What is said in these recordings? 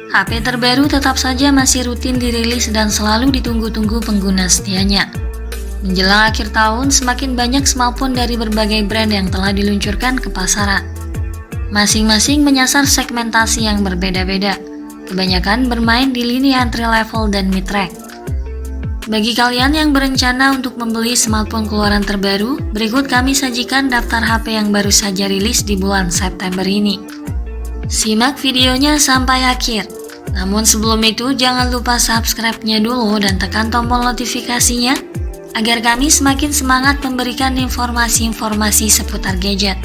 HP terbaru tetap saja masih rutin dirilis dan selalu ditunggu-tunggu pengguna setianya. Menjelang akhir tahun, semakin banyak smartphone dari berbagai brand yang telah diluncurkan ke pasaran. Masing-masing menyasar segmentasi yang berbeda-beda. Kebanyakan bermain di lini entry level dan mid-range. Bagi kalian yang berencana untuk membeli smartphone keluaran terbaru, berikut kami sajikan daftar HP yang baru saja rilis di bulan September ini. Simak videonya sampai akhir. Namun sebelum itu, jangan lupa subscribe-nya dulu dan tekan tombol notifikasinya agar kami semakin semangat memberikan informasi-informasi seputar gadget.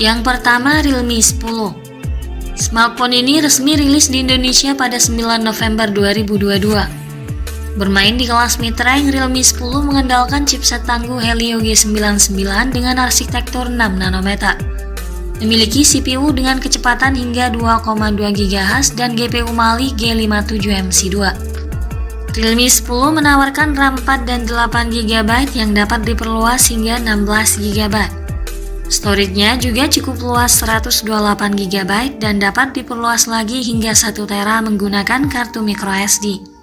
Yang pertama, Realme 10. Smartphone ini resmi rilis di Indonesia pada 9 November 2022. Bermain di kelas mid-range, Realme 10 mengandalkan chipset tangguh Helio G99 dengan arsitektur 6 nanometer. Memiliki CPU dengan kecepatan hingga 2,2 GHz dan GPU Mali G57MC2. Realme 10 menawarkan RAM 4 dan 8 GB yang dapat diperluas hingga 16 GB. Storage-nya juga cukup luas 128 GB dan dapat diperluas lagi hingga 1 TB menggunakan kartu microSD.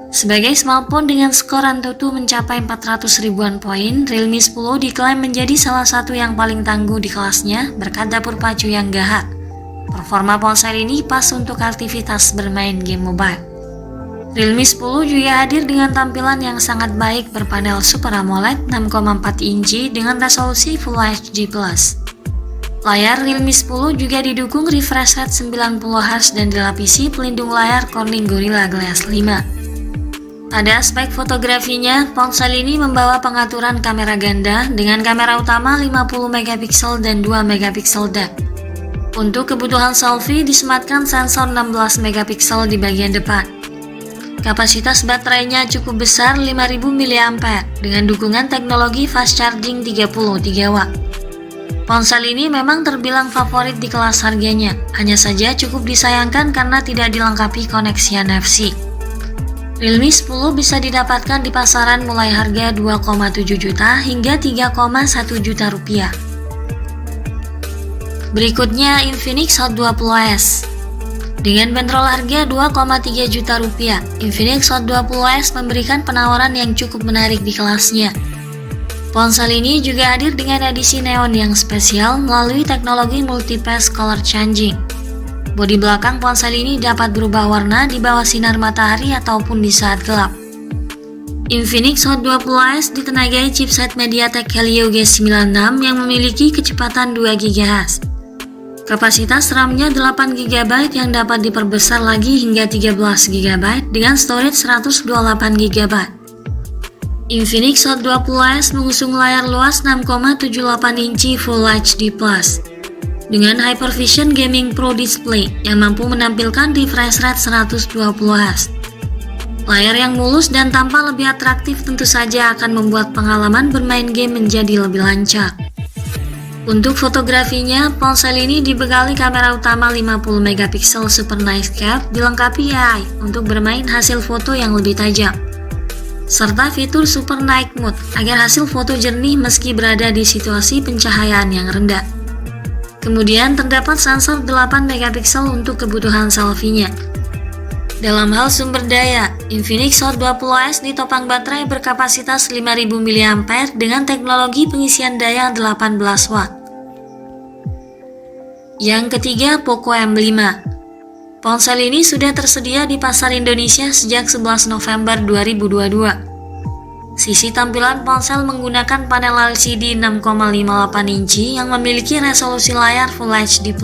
Sebagai smartphone dengan skor Antutu mencapai 400 ribuan poin, Realme 10 diklaim menjadi salah satu yang paling tangguh di kelasnya berkat dapur pacu yang gahar. Performa ponsel ini pas untuk aktivitas bermain game mobile. Realme 10 juga hadir dengan tampilan yang sangat baik berpanel Super AMOLED 6,4 inci dengan resolusi Full HD+. Layar Realme 10 juga didukung refresh rate 90Hz dan dilapisi pelindung layar Corning Gorilla Glass 5. Pada aspek fotografinya, ponsel ini membawa pengaturan kamera ganda dengan kamera utama 50 MP dan 2 MP depth. Untuk kebutuhan selfie disematkan sensor 16 MP di bagian depan. Kapasitas baterainya cukup besar 5000 mAh dengan dukungan teknologi fast charging 33 watt. Ponsel ini memang terbilang favorit di kelas harganya, hanya saja cukup disayangkan karena tidak dilengkapi koneksi NFC. Realme 10 bisa didapatkan di pasaran mulai harga 2,7 juta hingga 3,1 juta rupiah. Berikutnya Infinix Hot 20s. Dengan bandrol harga 2,3 juta rupiah, Infinix Hot 20s memberikan penawaran yang cukup menarik di kelasnya. Ponsel ini juga hadir dengan edisi neon yang spesial melalui teknologi multi-pass color changing. Bodi belakang ponsel ini dapat berubah warna di bawah sinar matahari ataupun di saat gelap. Infinix Hot 20s ditenagai chipset MediaTek Helio G96 yang memiliki kecepatan 2 GHz. Kapasitas RAM-nya 8 GB yang dapat diperbesar lagi hingga 13 GB dengan storage 128 GB. Infinix Hot 20s mengusung layar luas 6,78 inci Full HD+. Dengan Hypervision Gaming Pro Display yang mampu menampilkan refresh rate 120Hz. Layar yang mulus dan tampak lebih atraktif tentu saja akan membuat pengalaman bermain game menjadi lebih lancar. Untuk fotografinya, ponsel ini dibekali kamera utama 50 MP Super Night Cap dilengkapi AI untuk bermain hasil foto yang lebih tajam, serta fitur Super Night Mode agar hasil foto jernih meski berada di situasi pencahayaan yang rendah. Kemudian terdapat sensor 8 MP untuk kebutuhan selfie-nya. Dalam hal sumber daya, Infinix Hot 20s ditopang baterai berkapasitas 5000 mAh dengan teknologi pengisian daya 18 watt. Yang ketiga, Poco M5. Ponsel ini sudah tersedia di pasar Indonesia sejak 11 November 2022. Sisi tampilan ponsel menggunakan panel LCD 6,58 inci yang memiliki resolusi layar Full HD+.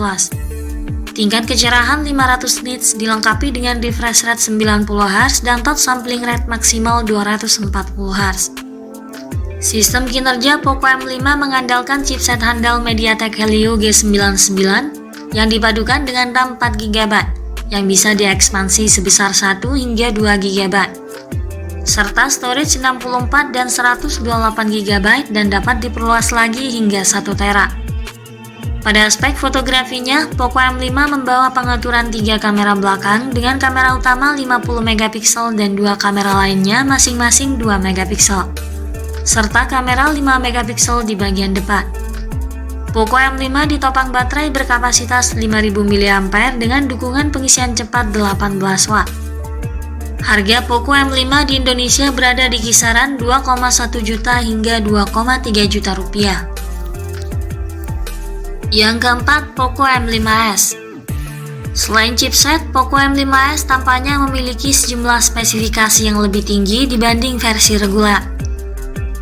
Tingkat kecerahan 500 nits dilengkapi dengan refresh rate 90Hz dan touch sampling rate maksimal 240Hz. Sistem kinerja Poco M5 mengandalkan chipset handal MediaTek Helio G99 yang dipadukan dengan RAM 4 GB yang bisa diekspansi sebesar 1 hingga 2 GB. Serta storage 64 dan 128 GB dan dapat diperluas lagi hingga 1 TB. Pada aspek fotografinya, Poco M5 membawa pengaturan 3 kamera belakang dengan kamera utama 50 MP dan 2 kamera lainnya masing-masing 2 MP, serta kamera 5 MP di bagian depan. Poco M5 ditopang baterai berkapasitas 5000 mAh dengan dukungan pengisian cepat 18 watt. Harga Poco M5 di Indonesia berada di kisaran 2,1 juta hingga 2,3 juta rupiah. Yang keempat, Poco M5s. Selain chipset, Poco M5s tampaknya memiliki sejumlah spesifikasi yang lebih tinggi dibanding versi reguler.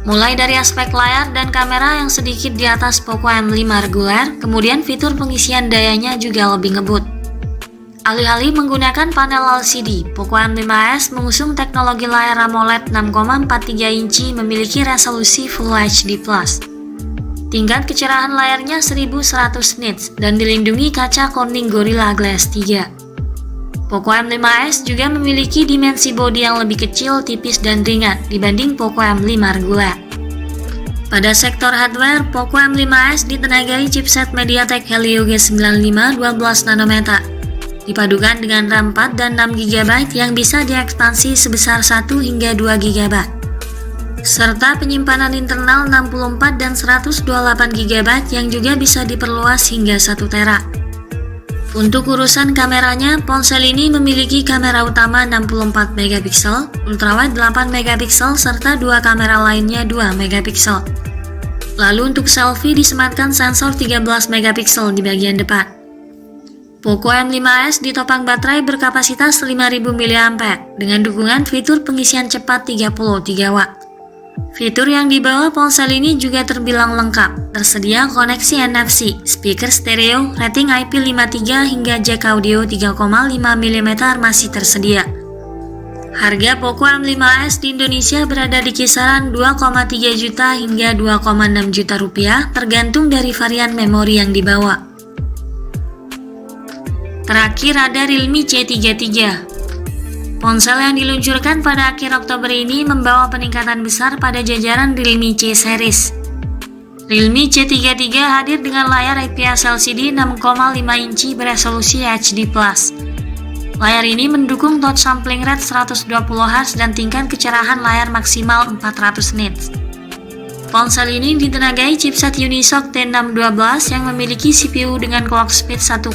Mulai dari aspek layar dan kamera yang sedikit di atas Poco M5 reguler, kemudian fitur pengisian dayanya juga lebih ngebut. Alih-alih menggunakan panel LCD, Poco M5s mengusung teknologi layar AMOLED 6,43 inci memiliki resolusi Full HD+. Tingkat kecerahan layarnya 1100 nits dan dilindungi kaca Corning Gorilla Glass 3. Poco M5s juga memiliki dimensi bodi yang lebih kecil, tipis, dan ringan dibanding Poco M5 reguler. Pada sektor hardware, Poco M5s ditenagai chipset MediaTek Helio G95 12 nanometer, dipadukan dengan RAM 4 dan 6 GB yang bisa diekspansi sebesar 1 hingga 2 GB, serta penyimpanan internal 64 dan 128 GB yang juga bisa diperluas hingga 1 tera. Untuk urusan kameranya, ponsel ini memiliki kamera utama 64 MP, ultrawide 8 MP, serta dua kamera lainnya 2 MP. Lalu untuk selfie disematkan sensor 13 MP di bagian depan. Poco M5s ditopang baterai berkapasitas 5000 mAh dengan dukungan fitur pengisian cepat 33 watt. Fitur yang dibawa ponsel ini juga terbilang lengkap, tersedia koneksi NFC, speaker stereo, rating IP53 hingga jack audio 3,5 mm masih tersedia. Harga Poco M5s di Indonesia berada di kisaran 2,3 juta hingga 2,6 juta rupiah tergantung dari varian memori yang dibawa. Terakhir ada Realme C33. Ponsel yang diluncurkan pada akhir Oktober ini membawa peningkatan besar pada jajaran Realme C series. Realme C33 hadir dengan layar IPS LCD 6,5 inci beresolusi HD+. Layar ini mendukung touch sampling rate 120 Hz dan tingkat kecerahan layar maksimal 400 nits. Ponsel ini ditenagai chipset Unisoc T612 yang memiliki CPU dengan clock speed 1,82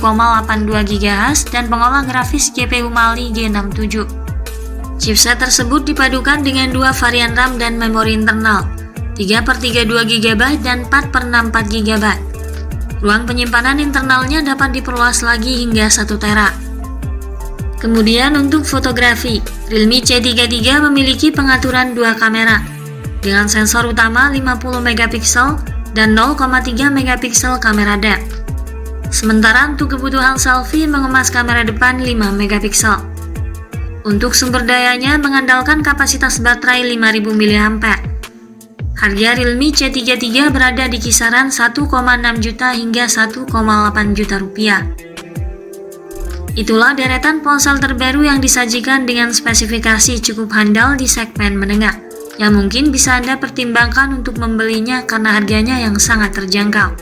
GHz dan pengolah grafis GPU Mali G67. Chipset tersebut dipadukan dengan dua varian RAM dan memori internal, 3/32 GB dan 4/64 GB. Ruang penyimpanan internalnya dapat diperluas lagi hingga 1 tera. Kemudian untuk fotografi, Realme C33 memiliki pengaturan dua kamera, dengan sensor utama 50 MP dan 0,3 MP kamera depth. Sementara untuk kebutuhan selfie mengemas kamera depan 5 MP. Untuk sumber dayanya mengandalkan kapasitas baterai 5000 mAh. Harga Realme C33 berada di kisaran 1,6 juta hingga 1,8 juta rupiah. Itulah deretan ponsel terbaru yang disajikan dengan spesifikasi cukup handal di segmen menengah, yang mungkin bisa Anda pertimbangkan untuk membelinya karena harganya yang sangat terjangkau.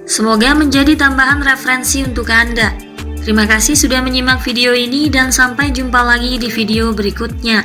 Semoga menjadi tambahan referensi untuk Anda. Terima kasih sudah menyimak video ini dan sampai jumpa lagi di video berikutnya.